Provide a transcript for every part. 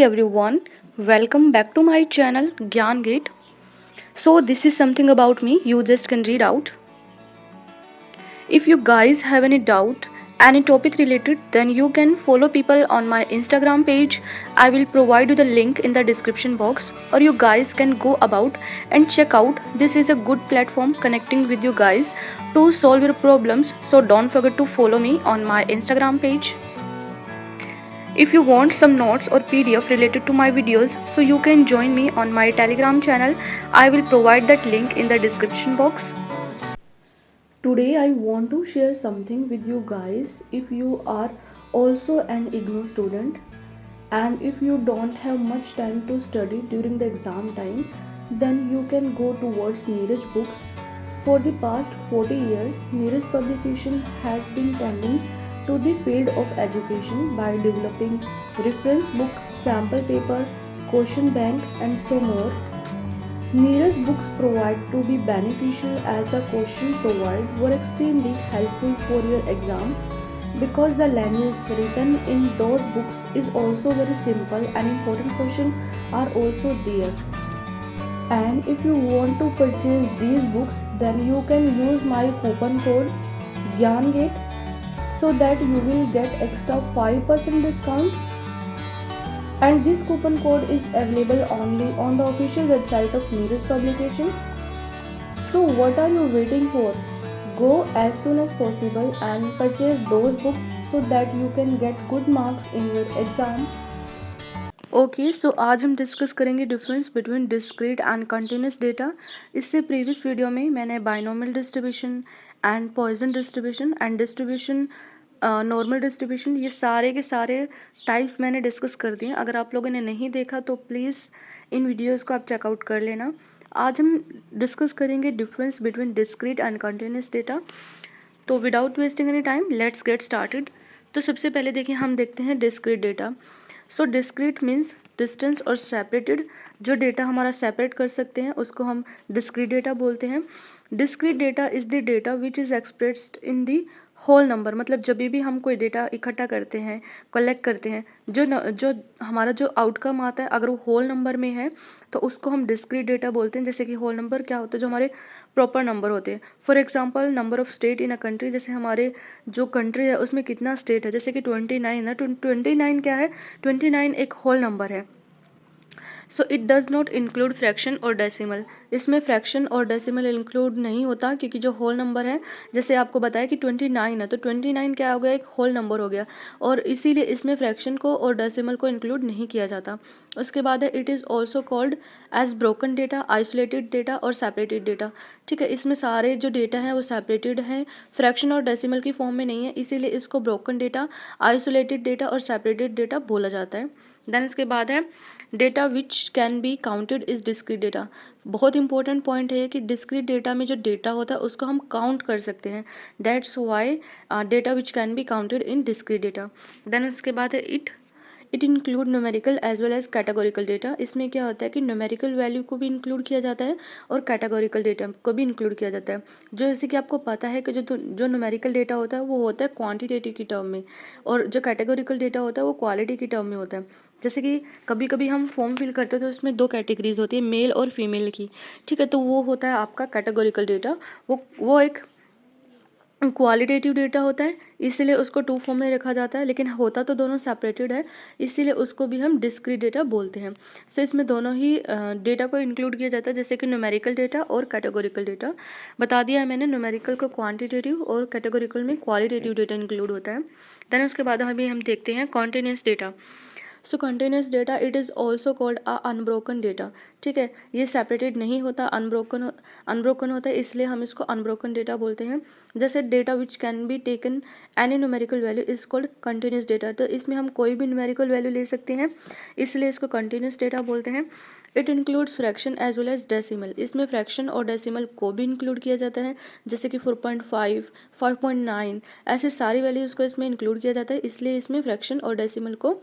everyone, welcome back to my channel Gyan Gate. So this is something about me you just can read out. If you guys have any doubt, any topic related, then you can follow people on my Instagram page. I will provide you the link in the description box, or you guys can go about and check out. This is a good platform connecting with you guys to solve your problems. So don't forget to follow me on my Instagram page. If you want some notes or PDF related to my videos, so you can join me on my Telegram channel. I will provide that link in the description box. Today I want to share something with you guys. If you are also an IGNOU student and if you don't have much time to study during the exam time, then you can go towards Neeraj Books. For the past 40 years, Neeraj Publication has been tending to the field of education by developing reference book, sample paper, question bank and so more. Neeraj books provide to be beneficial as the question provided were extremely helpful for your exam because the language written in those books is also very simple and important questions are also there. And if you want to purchase these books, then you can use my coupon code GYANGATE so that you will get extra 5% discount, and this coupon code is available only on the official website of Neeraj Publication. So what are you waiting for? Go as soon as possible and purchase those books so that you can get good marks in your exam. Okay so आज हम discuss करेंगे difference between discrete and continuous data. इससे previous video में मैंने binomial distribution and Poisson distribution and distribution normal distribution ये सारे के सारे टाइप्स मैंने डिस्कस कर दिए। अगर आप लोगों ने नहीं देखा तो प्लीज़ इन वीडियोज़ को आप चेकआउट कर लेना। आज हम डिस्कस करेंगे difference between discrete and continuous data. तो without wasting any time let's get started. तो सबसे पहले देखिए हम देखते हैं discrete data. So discrete means distance और सेपरेटेड। जो डेटा हमारा सेपरेट कर सकते हैं उसको हम डिस्क्रीट डेटा बोलते हैं। Discrete data is the data which is expressed in the whole number. मतलब जब भी हम कोई डेटा इकट्ठा करते हैं, कलेक्ट करते हैं, जो हमारा जो आउटकम आता है अगर वो होल नंबर में है तो उसको हम डिस्क्रीट डेटा बोलते हैं। जैसे कि होल नंबर क्या होता है, जो हमारे प्रॉपर नंबर होते हैं। For example number of state in a country, जैसे हमारे जो कंट्री है उसमें कितना स्टेट है, जैसे कि 29 है। 29 क्या है, 29 एक होल नंबर है। So it does not include fraction और डेसिमल। इसमें फ्रैक्शन और डेसिमल इंक्लूड नहीं होता क्योंकि जो होल नंबर है, जैसे आपको बताया कि 29 है तो 29 क्या हो गया, एक होल नंबर हो गया, और इसीलिए इसमें फ्रैक्शन को और डेसिमल को इंक्लूड नहीं किया जाता। उसके बाद है it is also called as broken data, isolated data और सेपरेटेड डेटा। ठीक है, इसमें सारे जो डेटा हैं वो सेपरेटेड हैं, फ्रैक्शन और डेसिमल की फॉर्म में नहीं है, इसीलिए इसको ब्रोकन डेटा, आइसोलेटेड डेटा और सेपरेटेड डेटा बोला जाता है। देन इसके बाद है data which can be counted is discrete data. बहुत इंपॉर्टेंट पॉइंट है कि डिस्क्रीट डेटा में जो डेटा होता है उसको हम काउंट कर सकते हैं। That's why data which can be counted in discrete data. Then उसके बाद है it include numerical as well as categorical data. इसमें क्या होता है कि न्यूमेरिकल वैल्यू को भी इंक्लूड किया जाता है और कैटेगोरिकल डेटा को भी इंक्लूड किया जाता है। जो जैसे कि आपको पता है कि जो न्यूमेरिकल डेटा होता है वो होता है क्वांटिटेटिव की टर्म में, और जो कैटेगोरिकल डेटा होता है वो क्वालिटी की टर्म में होता है। जैसे कि कभी कभी हम फॉर्म फिल करते हैं तो उसमें दो कैटेगरीज होती है, मेल और फीमेल की। ठीक है, तो वो होता है आपका कैटेगोरिकल डेटा। वो एक क्वालिटेटिव डेटा होता है, इसीलिए उसको टू फॉर्म में रखा जाता है, लेकिन होता तो दोनों सेपरेटेड है, इसीलिए उसको भी हम डिस्क्रीट डेटा बोलते हैं। सो इसमें दोनों ही डेटा को इंक्लूड किया जाता है, जैसे कि न्यूमेरिकल डेटा और कैटेगोरिकल डेटा। बता दिया है मैंने, न्यूमेरिकल को क्वांटिटेटिव और कैटेगोरिकल में क्वालिटेटिव डेटा इंक्लूड होता है। देन उसके बाद अभी हम देखते हैं continuous data. So continuous data it is also called unbroken data. ठीक है, ये सेपरेटेड नहीं होता, अनब्रोकन होता है, इसलिए हम इसको अनब्रोकन डेटा बोलते हैं। जैसे data which can be taken any numerical value is called continuous data. तो इसमें हम कोई भी न्यूमेरिकल वैल्यू ले सकते हैं, इसलिए इसको कंटिन्यूस डेटा बोलते हैं। It includes fraction as well as decimal. इसमें फ्रैक्शन और डेसिमल को भी इंक्लूड किया जाता है, जैसे कि 4.5, 5.9 ऐसे सारी वैल्यूज़ को इसमें इंक्लूड किया जाता है, इसलिए इसमें फ्रैक्शन और डेसिमल को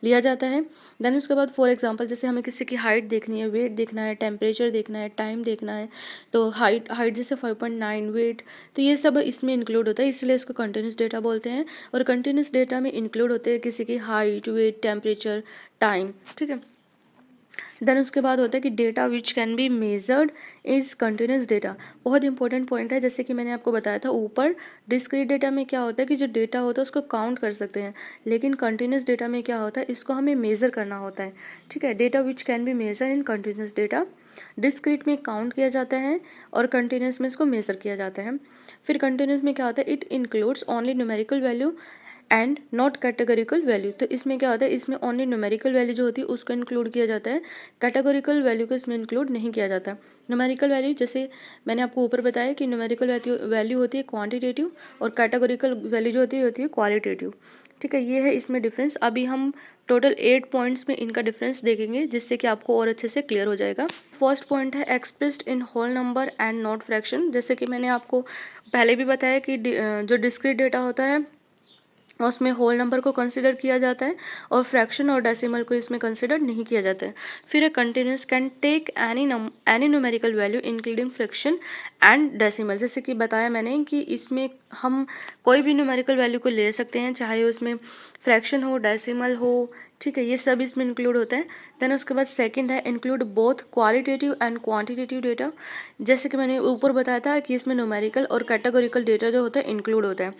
लिया जाता है। देन उसके बाद फॉर एग्जांपल जैसे हमें किसी की हाइट देखनी है, वेट देखना है, टेम्परेचर देखना है, टाइम देखना है, तो हाइट हाइट जैसे 5.9, वेट, तो ये सब इसमें इंक्लूड होता है, इसलिए इसको कंटिन्यूस डेटा बोलते हैं। और कंटिन्यूस डेटा में इंक्लूड होते हैं किसी की हाइट, वेट, टेम्परेचर, टाइम, ठीक है। देन उसके बाद होता है कि data which can be measured is continuous data. बहुत इंपॉर्टेंट पॉइंट है, जैसे कि मैंने आपको बताया था ऊपर, डिस्क्रीट डेटा में क्या होता है कि जो डेटा होता है उसको काउंट कर सकते हैं, लेकिन कंटिन्यूस डेटा में क्या होता है, इसको हमें मेज़र करना होता है, ठीक है। Data which can be measure in continuous data, discrete में काउंट किया जाता है और कंटिन्यूस में इसको मेज़र किया जाता है। फिर कंटिन्यूस में क्या होता है, it includes only numerical value and not categorical value. तो इसमें क्या होता है, इसमें ओनली न्यूमेरिकल वैल्यू जो होती है उसको इंक्लूड किया जाता है, कैटेगोरिकल वैल्यू को इसमें इंक्लूड नहीं किया जाता। न्यूमेरिकल वैल्यू जैसे मैंने आपको ऊपर बताया कि न्यूमेरिकल वैल्यू होती है क्वांटिटेटिव और कैटेगोरिकल वैल्यू जो होती है क्वालिटेटिव, ठीक है। ये है इसमें डिफरेंस। अभी हम टोटल 8 पॉइंट्स में इनका डिफरेंस देखेंगे, जिससे कि आपको और अच्छे से क्लियर हो जाएगा। फर्स्ट पॉइंट है expressed in whole number and not fraction. जैसे कि मैंने आपको पहले भी बताया कि जो डिस्क्रीट डेटा होता है उसमें होल नंबर को कंसिडर किया जाता है और फ्रैक्शन और डेसिमल को इसमें कंसिडर नहीं किया जाता है। फिर continuous can take any numerical value including fraction and decimal. जैसे कि बताया मैंने कि इसमें हम कोई भी न्यूमेरिकल वैल्यू को ले सकते हैं, चाहे उसमें फ्रैक्शन हो, डेसिमल हो, ठीक है, ये सब इसमें इंक्लूड होता है। देन उसके बाद सेकंड है include both qualitative and quantitative data. जैसे कि मैंने ऊपर बताया था कि इसमें न्यूमेरिकल और कैटेगोरिकल डेटा जो होता है इंक्लूड होता है।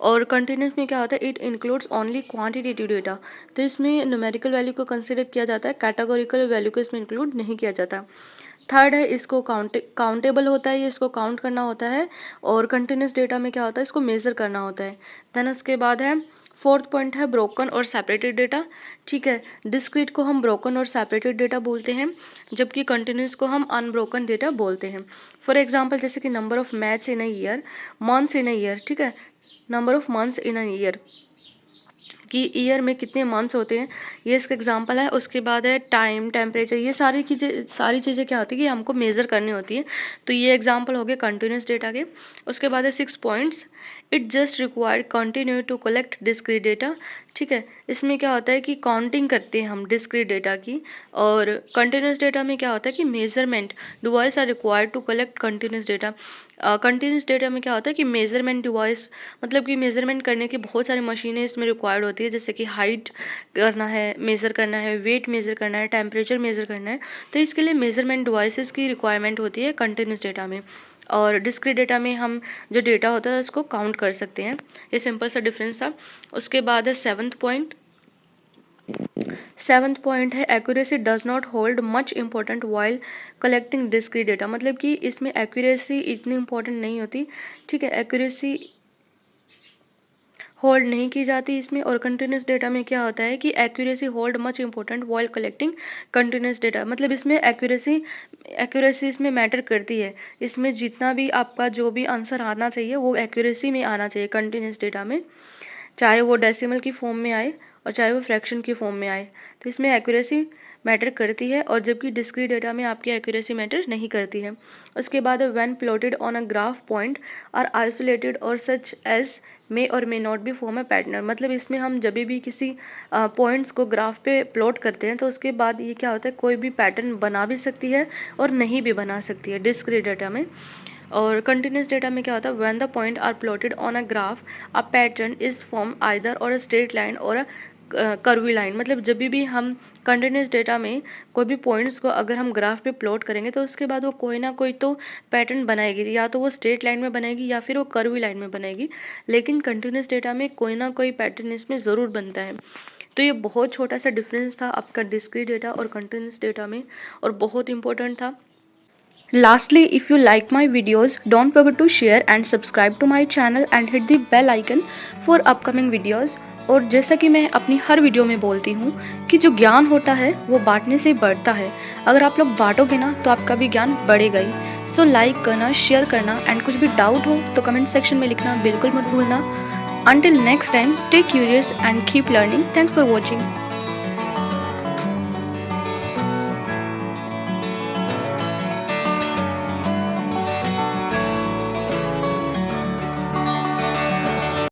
और कंटिन्यूस में क्या होता है, it includes only quantitative data. तो इसमें न्यूमेरिकल वैल्यू को कंसिडर किया जाता है, कैटेगोरिकल वैल्यू को इसमें इंक्लूड नहीं किया जाता। थर्ड है इसको काउंटेबल होता है, ये इसको काउंट करना होता है। और कंटिन्यूस डेटा में क्या होता है, इसको मेज़र करना होता है। देन उसके बाद है फोर्थ पॉइंट है ब्रोकन और सेपरेटेड डेटा, ठीक है। डिस्क्रीट को हम ब्रोकन और सेपरेटेड डेटा बोलते हैं, जबकि कंटिन्यूस को हम अनब्रोकन डेटा बोलते हैं। फॉर एग्जांपल जैसे कि number of maths in a year, months in a year, ठीक है, number of months in a year, कि ईयर में कितने मंथ्स होते हैं, ये इसका एग्जांपल है। उसके बाद है टाइम, टेम्परेचर, ये सारी चीज़ें क्या होती है कि हमको मेज़र करनी होती है। तो ये एग्जांपल हो गए कंटिन्यूस डेटा के। उसके बाद है 6 points, it just required continue to collect discrete data, ठीक है। इसमें क्या होता है कि काउंटिंग करते हैं हम डिस्क्रीट डेटा की, और कंटिन्यूस डेटा में क्या होता है कि measurement device are required to collect continuous data. Continuous data में क्या होता है कि मेजरमेंट डिवाइस, मतलब कि मेजरमेंट करने की बहुत सारी मशीनें इसमें रिक्वायर्ड होती है, जैसे कि हाइट करना है, मेज़र करना है, वेट मेज़र करना है, टेम्परेचर मेज़र करना है, तो इसके लिए मेजरमेंट डिवाइसेस की रिक्वायरमेंट होती है कंटिन्यूस डेटा में। और डिस्क्रीट डेटा में हम जो डेटा होता है उसको काउंट कर सकते हैं। ये सिंपल सा डिफरेंस था। उसके बाद है सेवन्थ पॉइंट है accuracy does not hold much important while collecting discrete data. मतलब कि इसमें एक्यूरेसी इतनी इंपॉर्टेंट नहीं होती, ठीक है, एक्यूरेसी होल्ड नहीं की जाती इसमें। और कंटिन्यूस डेटा में क्या होता है कि accuracy hold much important while collecting continuous data. मतलब इसमें एक्यूरेसी इसमें मैटर करती है। इसमें जितना भी आपका जो भी आंसर आना चाहिए वो एक्यूरेसी में आना चाहिए कंटिन्यूस डेटा में, चाहे वो डेसिमल की फॉर्म में आए और चाहे वो फ्रैक्शन की फॉर्म में आए, तो इसमें एक्यूरेसी मैटर करती है। और जबकि डिस्क्रीट डेटा में आपकी एक्यूरेसी मैटर नहीं करती है। उसके बाद when plotted on a graph point are isolated और such as may or may not be form a pattern. मतलब इसमें हम जब भी किसी पॉइंट्स को ग्राफ पे प्लॉट करते हैं तो उसके बाद ये क्या होता है, कोई भी पैटर्न बना भी सकती है और नहीं भी बना सकती है डिस्क्रीट डेटा में। और कंटिन्यूस डेटा में क्या होता है, when the point are plotted on a graph a pattern is form either or a straight line और अ कर्वी लाइन। मतलब जब भी हम कंटिन्यूस डेटा में कोई भी पॉइंट्स को अगर हम ग्राफ पे प्लॉट करेंगे तो उसके बाद वो कोई ना कोई तो पैटर्न बनाएगी, या तो वो स्ट्रेट लाइन में बनेगी या फिर वो कर्वी लाइन में बनेगी, लेकिन कंटिन्यूस डेटा में कोई ना कोई पैटर्न इसमें ज़रूर बनता है। तो ये बहुत छोटा सा डिफरेंस था आपका डिस्क्रीट डेटा और कंटिन्यूस डेटा में, और बहुत इंपॉर्टेंट था। Lastly, if you like my videos, don't forget to share and subscribe to my channel and hit the bell icon for upcoming videos. और जैसा कि मैं अपनी हर वीडियो में बोलती हूँ कि जो ज्ञान होता है वो बांटने से बढ़ता है। अगर आप लोग बांटोगे ना तो आपका भी ज्ञान बढ़ेगा ही। सो लाइक करना, शेयर करना, एंड कुछ भी डाउट हो तो कमेंट सेक्शन में लिखना बिल्कुल मत भूलना। Until next time, stay curious and keep learning. Thanks for watching.